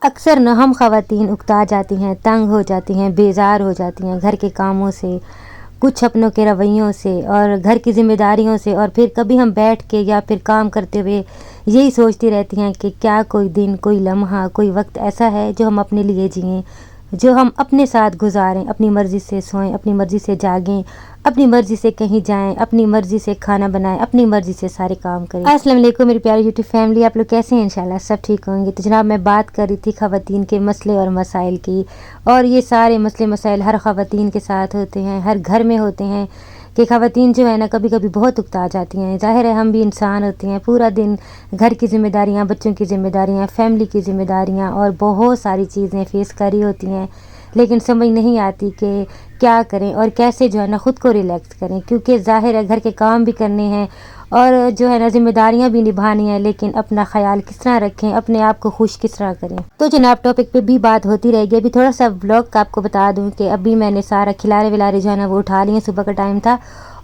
अक्सर न हम ख़वातीन उकता जाती हैं, तंग हो जाती हैं, बेज़ार हो जाती हैं घर के कामों से, कुछ अपनों के रवैयों से और घर की ज़िम्मेदारियों से। और फिर कभी हम बैठ के या फिर काम करते हुए यही सोचती रहती हैं कि क्या कोई दिन, कोई लम्हा, कोई वक्त ऐसा है जो हम अपने लिए जिएँ, जो हम अपने साथ गुजारें, अपनी मर्ज़ी से सोएं, अपनी मर्ज़ी से जागें, अपनी मर्ज़ी से कहीं जाएं, अपनी मर्ज़ी से खाना बनाएं, अपनी मर्ज़ी से सारे काम करें। अस्सलाम वालेकुम मेरी प्यारी यूट्यूब फैमिली, आप लोग कैसे हैं? इंशाल्लाह सब ठीक होंगे। तो जनाब मैं बात कर रही थी ख़वातीन के मसले और मसाइल की, और ये सारे मसले मसाइल हर ख़वातीन के साथ होते हैं, हर घर में होते हैं कि ख़वातीन जो है ना कभी कभी बहुत उकता जाती हैं। ज़ाहिर है हम भी इंसान होते हैं, पूरा दिन घर की ज़िम्मेदारियाँ, बच्चों की ज़िम्मेदारियाँ, फ़ैमिली की ज़िम्मेदारियाँ और बहुत सारी चीज़ें फ़ेस करी होती हैं, लेकिन समझ नहीं आती कि क्या करें और कैसे जो है ना ख़ुद को रिलैक्स करें, क्योंकि ज़ाहिर है घर के काम भी करने हैं और जो है ना ज़िम्मेदारियाँ भी निभानी है, लेकिन अपना ख़्याल किस तरह रखें, अपने आप को खुश किस तरह करें। तो जनाब टॉपिक पे भी बात होती रहेगी। अभी थोड़ा सा व्लॉग का आपको बता दूं कि अभी मैंने सारा खिलारे विलारे जो है ना वो उठा लिए, सुबह का टाइम था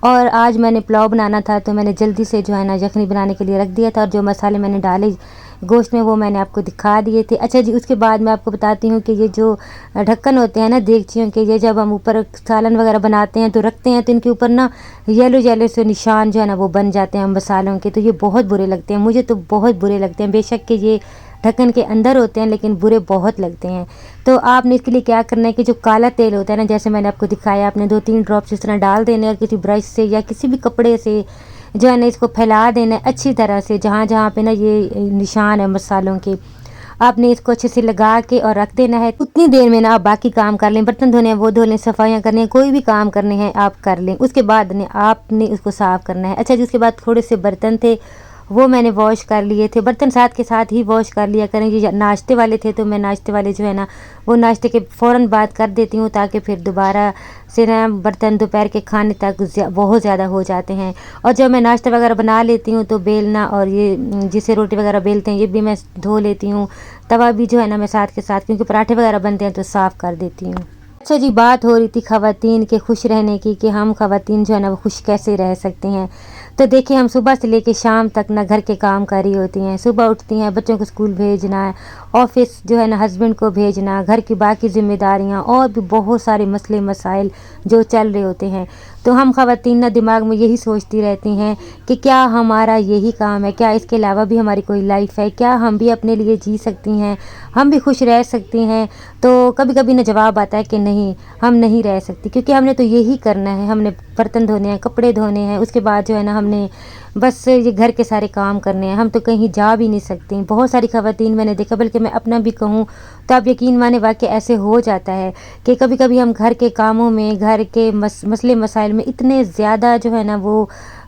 और आज मैंने पुलाव बनाना था, तो मैंने जल्दी से जो है ना यखनी बनाने के लिए रख दिया था और जो मसाले मैंने डाले गोश्त में वो मैंने आपको दिखा दिए थे। अच्छा जी, उसके बाद मैं आपको बताती हूँ कि ये जो ढक्कन होते हैं ना देगचियों के, ये जब हम ऊपर सालन वगैरह बनाते हैं तो रखते हैं तो इनके ऊपर ना येलो येलो से निशान जो है ना वो बन जाते हैं मसालों के, तो ये बहुत बुरे लगते हैं, मुझे तो बहुत बुरे लगते हैं। बेशक कि ये ढक्कन के अंदर होते हैं लेकिन बुरे बहुत लगते हैं। तो आपने इसके लिए क्या करना है कि जो काला तेल होता है ना, जैसे मैंने आपको दिखाया, आपने 2-3 ड्रॉप्स इस तरह डाल देने और किसी ब्रश से या किसी भी कपड़े से जो है ना इसको फैला देना है अच्छी तरह से। जहाँ जहाँ पे ना ये निशान है मसालों के, आपने इसको अच्छे से लगा के और रख देना है। उतनी देर में ना आप बाकी काम कर लें, बर्तन धोने हैं वो धो लें, सफाइयाँ करनी हैं, कोई भी काम करने हैं आप कर लें। उसके बाद ने आपने उसको साफ़ करना है। अच्छा जी, उसके बाद थोड़े से बर्तन थे वो मैंने वॉश कर लिए थे। बर्तन साथ के साथ ही वॉश कर लिया करें। ये नाश्ते वाले थे तो मैं नाश्ते वाले जो है ना वो नाश्ते के फ़ौरन बाद कर देती हूँ, ताकि फिर दोबारा से ना बर्तन दोपहर के खाने तक बहुत ज़्यादा हो जाते हैं। और जब मैं नाश्ता वगैरह बना लेती हूँ तो बेलना और ये जिसे रोटी वगैरह बेलते हैं ये भी मैं धो लेती हूँ। तवा भी जो है ना मैं साथ के साथ, क्योंकि पराठे वगैरह बनते हैं तो साफ़ कर देती हूँ। अच्छा जी, बात हो रही थी ख़वातीन के खुश रहने की कि हम ख़वातीन जो है ना वो खुश कैसे रह सकते हैं। तो देखिए हम सुबह से लेके शाम तक ना घर के काम कर रही होती हैं। सुबह उठती हैं, बच्चों को स्कूल भेजना है, ऑफिस जो है ना हस्बैंड को भेजना, घर की बाकी ज़िम्मेदारियाँ और भी बहुत सारे मसले मसाइल जो चल रहे होते हैं। तो हम ख़वातीन ना दिमाग में यही सोचती रहती हैं कि क्या हमारा यही काम है, क्या इसके अलावा भी हमारी कोई लाइफ है, क्या हम भी अपने लिए जी सकती हैं, हम भी खुश रह सकती हैं। तो कभी कभी ना जवाब आता है कि नहीं, हम नहीं रह सकती, क्योंकि हमने तो यही करना है, हमने बर्तन धोने हैं, कपड़े धोने हैं, उसके बाद जो है ना हमने बस ये घर के सारे काम करने हैं, हम तो कहीं जा भी नहीं सकती। बहुत सारी ख़वातीन मैंने देखा, बल्कि मैं अपना भी कहूँ तो आप यकीन माने वाकई ऐसे हो जाता है कि कभी कभी हम घर के कामों में, घर के मसले मसाइल में इतने ज़्यादा जो है ना वो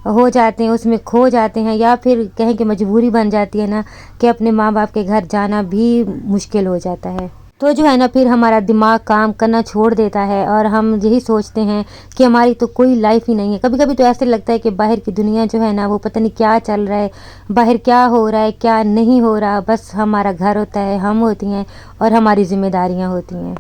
हो जाते हैं, उसमें खो जाते हैं, या फिर कहें कि मजबूरी बन जाती है ना कि अपने माँ बाप के घर जाना भी मुश्किल हो जाता है। तो जो है ना फिर हमारा दिमाग काम करना छोड़ देता है और हम यही सोचते हैं कि हमारी तो कोई लाइफ ही नहीं है। कभी कभी तो ऐसे लगता है कि बाहर की दुनिया जो है ना वो पता नहीं क्या चल रहा है, बाहर क्या हो रहा है क्या नहीं हो रहा, बस हमारा घर होता है, हम होती हैं और हमारी ज़िम्मेदारियाँ होती हैं।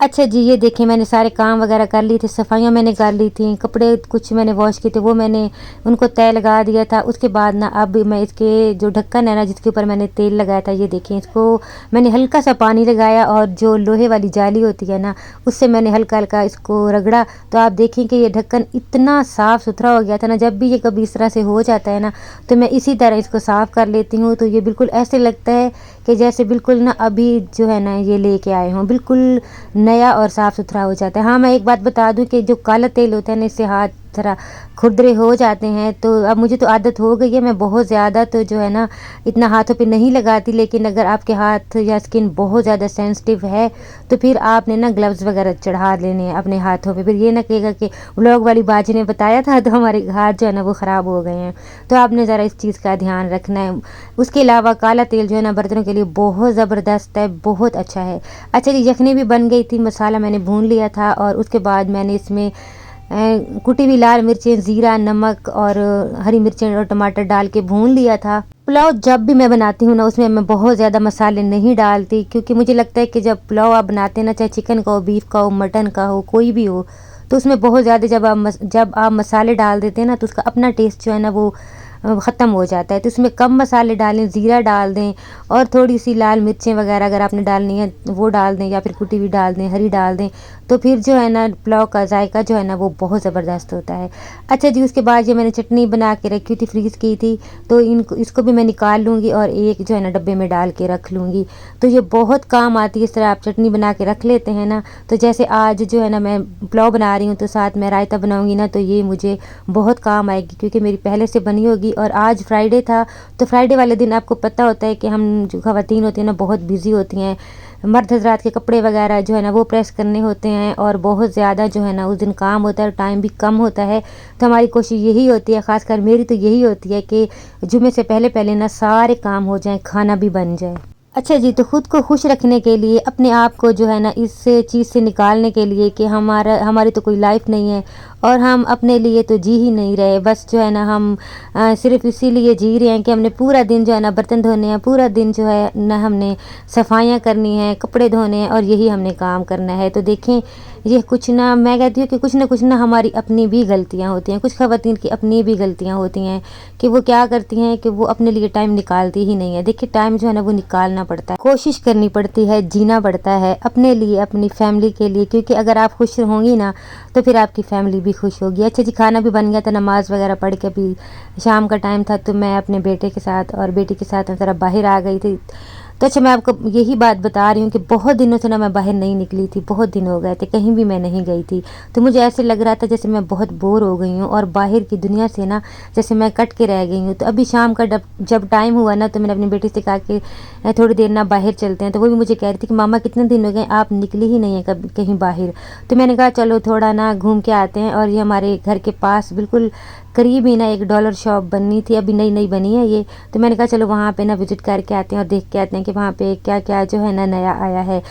अच्छा जी, ये देखिए मैंने सारे काम वगैरह कर लिए थे, सफाइयाँ मैंने कर ली थी, कपड़े कुछ मैंने वॉश किए थे वो मैंने उनको तय लगा दिया था। उसके बाद ना अब मैं इसके जो ढक्कन है ना जिसके ऊपर मैंने तेल लगाया था, ये देखिए इसको मैंने हल्का सा पानी लगाया और जो लोहे वाली जाली होती है ना उससे मैंने हल्का हल्का इसको रगड़ा। तो आप देखें कि ये ढक्कन इतना साफ़ सुथरा हो गया था ना। जब भी ये कभी इस तरह से हो जाता है ना तो मैं इसी तरह इसको साफ़ कर लेती हूँ, तो ये बिल्कुल ऐसे लगता है कि जैसे बिल्कुल ना अभी जो है ना ये लेके आए हों, बिल्कुल नया और साफ़ सुथरा हो जाता है। हाँ, मैं एक बात बता दूं कि जो काला तेल होता है ना इससे हाथ ज़रा खुरदरे हो जाते हैं, तो अब मुझे तो आदत हो गई है, मैं बहुत ज़्यादा तो जो है ना इतना हाथों पे नहीं लगाती। लेकिन अगर आपके हाथ या स्किन बहुत ज़्यादा सेंसिटिव है तो फिर आपने ना ग्लव्स वगैरह चढ़ा लेने हैं अपने हाथों पे। फिर ये ना कहेगा कि व्लॉग वाली बाजी ने बताया था तो हमारे हाथ जो है ना वो ख़राब हो गए हैं। तो आपने ज़रा इस चीज़ का ध्यान रखना है। उसके अलावा काला तेल जो है ना बर्तनों के लिए बहुत ज़बरदस्त है, बहुत अच्छा है। अच्छा जी, यखनी भी बन गई थी, मसाला मैंने भून लिया था और उसके बाद मैंने इसमें कुटी हुई लाल मिर्चें, ज़ीरा, नमक और हरी मिर्चें और टमाटर डाल के भून लिया था। पुलाव जब भी मैं बनाती हूँ ना उसमें मैं बहुत ज़्यादा मसाले नहीं डालती, क्योंकि मुझे लगता है कि जब पुलाव आप बनाते हैं ना, चाहे चिकन का हो, बीफ का हो, मटन का हो, कोई भी हो, तो उसमें बहुत ज़्यादा जब आप मसाले डाल देते हैं ना तो उसका अपना टेस्ट जो है ना वो ख़त्म हो जाता है। तो इसमें कम मसाले डालें, ज़ीरा डाल दें और थोड़ी सी लाल मिर्चें वगैरह अगर आपने डालनी है वो डाल दें, या फिर कुटी हुई डाल दें, हरी डाल दें, तो फिर जो है ना पुलाव का जायका जो है ना वो बहुत ज़बरदस्त होता है। अच्छा जी, उसके बाद ये मैंने चटनी बना के रखी थी, फ्रीज़ की थी, तो इसको भी मैं निकाल लूँगी और एक जो है ना डब्बे में डाल के रख लूँगी। तो ये बहुत काम आती है। इस तरह आप चटनी बना के रख लेते हैं ना, तो जैसे आज जो है ना मैं पुलाव बना रही हूँ तो साथ में रायता बनाऊँगी ना, तो ये मुझे बहुत काम आएगी, क्योंकि मेरी पहले से बनी होगी। और आज फ्राइडे था, तो फ्राइडे वाले दिन आपको पता होता है कि हम जो ख़वातीन होती हैं ना बहुत बिज़ी होती हैं। मर्द हज़रात के कपड़े वगैरह जो है ना वो प्रेस करने होते हैं और बहुत ज़्यादा जो है ना उस दिन काम होता है और टाइम भी कम होता है। तो हमारी कोशिश यही होती है, ख़ासकर मेरी तो यही होती है कि जुमे से पहले पहले ना सारे काम हो जाएँ, खाना भी बन जाए। अच्छा जी, तो ख़ुद को खुश रखने के लिए, अपने आप को जो है ना इस चीज़ से निकालने के लिए कि हमारी तो कोई लाइफ नहीं है और हम अपने लिए तो जी ही नहीं रहे, बस जो है ना हम सिर्फ़ इसीलिए जी रहे हैं कि हमने पूरा दिन जो है ना बर्तन धोने हैं, पूरा दिन जो है ना हमने सफाइयाँ करनी हैं, कपड़े धोने हैं और यही हमने काम करना है। तो देखें, ये कुछ ना, मैं कहती हूँ कि कुछ ना हमारी अपनी भी गलतियाँ होती हैं, कुछ ख़वातीन की अपनी भी गलतियाँ होती हैं कि वो क्या करती हैं कि वो अपने लिए टाइम निकालती ही नहीं है। देखिए, टाइम जो है ना वो निकालना पड़ता है, कोशिश करनी पड़ती है, जीना पड़ता है अपने लिए, अपनी फैमिली के लिए, क्योंकि अगर आप खुश होंगी ना तो फिर आपकी फैमिली भी खुश होगी। अच्छा जी, खाना भी बन गया था, नमाज़ वगैरह पढ़ के अभी शाम का टाइम था, तो मैं अपने बेटे के साथ और बेटी के साथ ज़रा बाहर आ गई थी। तो अच्छा, मैं आपको यही बात बता रही हूँ कि बहुत दिनों से ना मैं बाहर नहीं निकली थी, बहुत दिन हो गए थे, कहीं भी मैं नहीं गई थी। तो मुझे ऐसे लग रहा था जैसे मैं बहुत बोर हो गई हूँ और बाहर की दुनिया से ना जैसे मैं कट के रह गई हूँ। तो अभी शाम का जब टाइम हुआ ना, तो मैंने अपनी बेटी से कहा कि थोड़ी देर ना बाहर चलते हैं। तो वो भी मुझे कह रही थी कि मामा कितने दिन हो गए आप निकली ही नहीं है कभी कहीं बाहर। तो मैंने कहा चलो थोड़ा ना घूम के आते हैं। और ये हमारे घर के पास बिल्कुल करीब ही ना एक डॉलर शॉप बननी थी, अभी नई नई बनी है ये। तो मैंने कहा चलो वहाँ पे ना विज़िट करके आते हैं और देख के आते हैं कि वहाँ पे क्या क्या जो है ना नया आया है।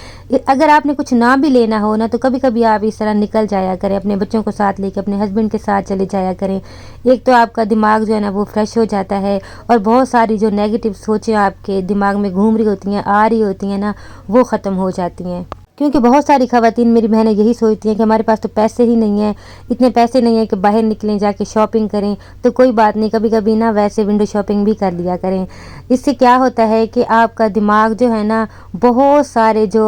अगर आपने कुछ ना भी लेना हो ना, तो कभी कभी आप इस तरह निकल जाया करें, अपने बच्चों को साथ लेके, अपने हस्बैंड के साथ चले जाया करें। एक तो आपका दिमाग जो है ना वो फ्रेश हो जाता है और बहुत सारी जो नेगेटिव सोचें आपके दिमाग में घूम रही होती हैं, आ रही होती हैं ना, वो ख़त्म हो जाती हैं। क्योंकि बहुत सारी ख़वातीन मेरी बहनें यही सोचती हैं कि हमारे पास तो पैसे ही नहीं हैं, इतने पैसे नहीं हैं कि बाहर निकलें, जाके शॉपिंग करें। तो कोई बात नहीं, कभी कभी ना वैसे विंडो शॉपिंग भी कर लिया करें। इससे क्या होता है कि आपका दिमाग जो है ना, बहुत सारे जो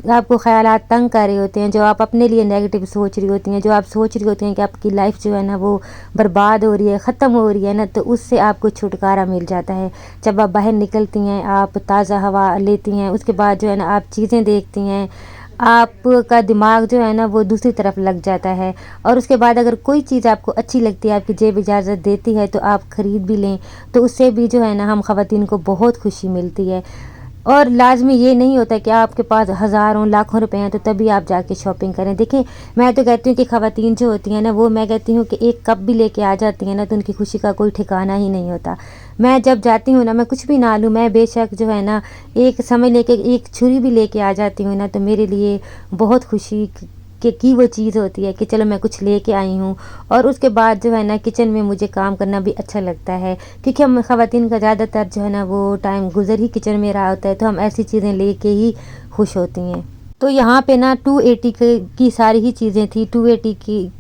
आपको ख़यालात तंग कर रहे होते हैं, जो आप अपने लिए नेगेटिव सोच रही होती हैं, जो आप सोच रही होती हैं कि आपकी लाइफ जो है ना वो बर्बाद हो रही है, ख़त्म हो रही है ना, तो उससे आपको छुटकारा मिल जाता है। जब आप बाहर निकलती हैं, आप ताज़ा हवा लेती हैं, उसके बाद जो है ना आप चीज़ें देखती हैं, आपका दिमाग जो है ना वो दूसरी तरफ लग जाता है। और उसके बाद अगर कोई चीज़ आपको अच्छी लगती है, आपकी जेब इजाज़त देती है, तो आप ख़रीद भी लें, तो उससे भी जो है ना हम ख़वातीन को बहुत खुशी मिलती है। और लाज़मी ये नहीं होता कि आपके पास हज़ारों लाखों रुपए हैं तो तभी आप जाके शॉपिंग करें। देखिए, मैं तो कहती हूँ कि ख़वातीन जो होती हैं ना, वो मैं कहती हूँ कि एक कप भी लेके आ जाती हैं ना, तो उनकी खुशी का कोई ठिकाना ही नहीं होता। मैं जब जाती हूँ ना, मैं कुछ भी ना लूँ, मैं बेशक जो है ना एक समय लेके एक छुरी भी लेके आ जाती हूँ ना, तो मेरे लिए बहुत खुशी की वो चीज़ होती है कि चलो मैं कुछ लेके आई हूँ। और उसके बाद जो है ना किचन में मुझे काम करना भी अच्छा लगता है, क्योंकि हम ख़वातीन का ज़्यादातर जो है ना वो टाइम गुज़र ही किचन में रहा होता है, तो हम ऐसी चीज़ें लेके ही खुश होती हैं। तो यहाँ पे ना 280 की सारी ही चीज़ें थी, 280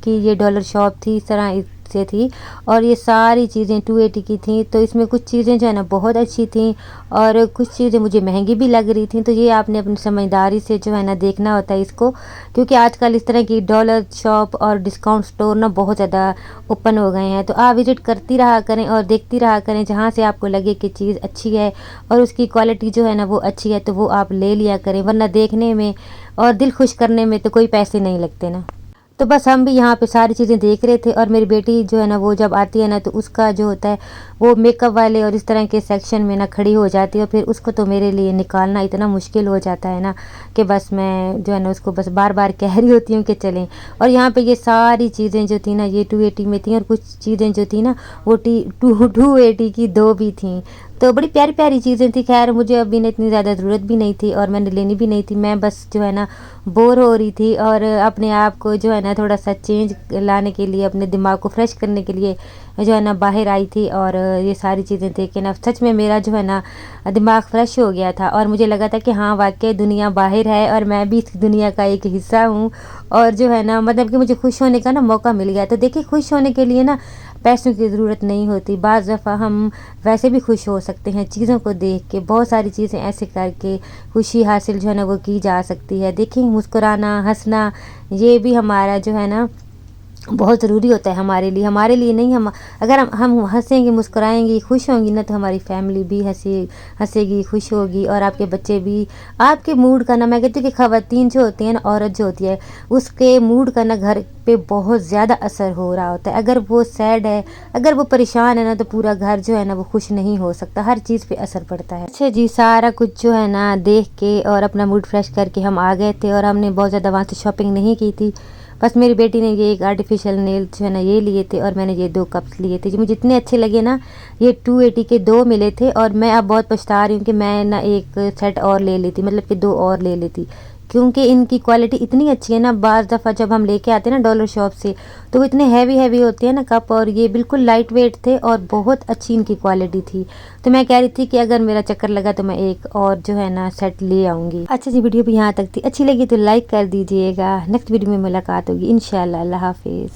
की ये डॉलर शॉप थी, इस तरह से थी। और ये सारी चीज़ें 280 की थी। तो इसमें कुछ चीज़ें जो है ना बहुत अच्छी थी और कुछ चीज़ें मुझे महंगी भी लग रही थी। तो ये आपने अपनी समझदारी से जो है ना देखना होता है इसको, क्योंकि आजकल इस तरह की डॉलर शॉप और डिस्काउंट स्टोर ना बहुत ज़्यादा ओपन हो गए हैं। तो आप विज़िट करती रहा करें और देखती रहा करें, जहाँ से आपको लगे कि चीज़ अच्छी है और उसकी क्वालिटी जो है ना वो अच्छी है, तो वो आप ले लिया करें। वरना देखने में और दिल खुश करने में तो कोई पैसे नहीं लगते ना। तो बस हम भी यहाँ पे सारी चीज़ें देख रहे थे। और मेरी बेटी जो है ना वो जब आती है ना, तो उसका जो होता है वो मेकअप वाले और इस तरह के सेक्शन में ना खड़ी हो जाती है। और फिर उसको तो मेरे लिए निकालना इतना मुश्किल हो जाता है ना कि बस मैं जो है ना उसको बस बार बार कह रही होती हूँ कि चलें। और यहाँ पे ये सारी चीज़ें जो थी ना ये 280 में थी, और कुछ चीज़ें जो थी ना वो 280 की दो भी थी। तो बड़ी प्यारी प्यारी चीज़ें थी। खैर मुझे अभी ने इतनी ज़्यादा ज़रूरत भी नहीं थी और मैंने लेनी भी नहीं थी। मैं बस जो है ना बोर हो रही थी और अपने आप को जो है ना थोड़ा सा चेंज लाने के लिए, अपने दिमाग को फ्रेश करने के लिए जो है ना बाहर आई थी। और ये सारी चीज़ें देख के ना सच में मेरा जो है ना दिमाग फ्रेश हो गया था। और मुझे लगा था कि हाँ वाकई दुनिया बाहर है और मैं भी इस दुनिया का एक हिस्सा हूँ। और जो है ना मतलब कि मुझे खुश होने का ना मौका मिल गया। तो देखिए, खुश होने के लिए ना पैसों की ज़रूरत नहीं होती। बाज़ दफ़ा हम वैसे भी खुश हो सकते हैं चीज़ों को देख के, बहुत सारी चीज़ें ऐसे करके खुशी हासिल जो है ना वो की जा सकती है। देखिए मुस्कुराना, हँसना, ये भी हमारा जो है ना बहुत ज़रूरी होता है हमारे लिए नहीं। हम अगर हम हँसेंगे, मुस्कुराएंगी, खुश होंगी ना, तो हमारी फैमिली भी हँसेगी, खुश होगी, और आपके बच्चे भी। आपके मूड का ना, मैं कहती हूँ कि ख़वातीन जो होती है ना, औरत जो होती है, उसके मूड का ना घर पे बहुत ज़्यादा असर हो रहा होता है। अगर वो सैड है, अगर वो परेशान है ना, तो पूरा घर जो है ना वो खुश नहीं हो सकता, हर चीज़ पे असर पड़ता है। अच्छा जी, सारा कुछ जो है ना देख के और अपना मूड फ्रेश करके हम आ गए थे, और हमने बहुत ज़्यादा वहाँ से शॉपिंग नहीं की थी। बस मेरी बेटी ने ये एक आर्टिफिशियल नेल जो है ना ये लिए थे, और मैंने ये 2 कप्स लिए थे जो मुझे इतने अच्छे लगे ना। ये 280 के 2 मिले थे, और मैं अब बहुत पछता रही हूँ कि मैं ना एक सेट और ले लेती, मतलब कि 2 और ले लेती, क्योंकि इनकी क्वालिटी इतनी अच्छी है ना। बाज़ दफ़ा जब हम लेके आते हैं ना डॉलर शॉप से, तो वो इतने हैवी होते हैं ना कप, और ये बिल्कुल लाइट वेट थे और बहुत अच्छी इनकी क्वालिटी थी। तो मैं कह रही थी कि अगर मेरा चक्कर लगा तो मैं एक और जो है ना सेट ले आऊँगी। अच्छा जी, वीडियो भी यहाँ तक थी, अच्छी लगी तो लाइक कर दीजिएगा। नेक्स्ट वीडियो में मुलाकात होगी इंशाल्लाह। अल्लाह हाफिज़।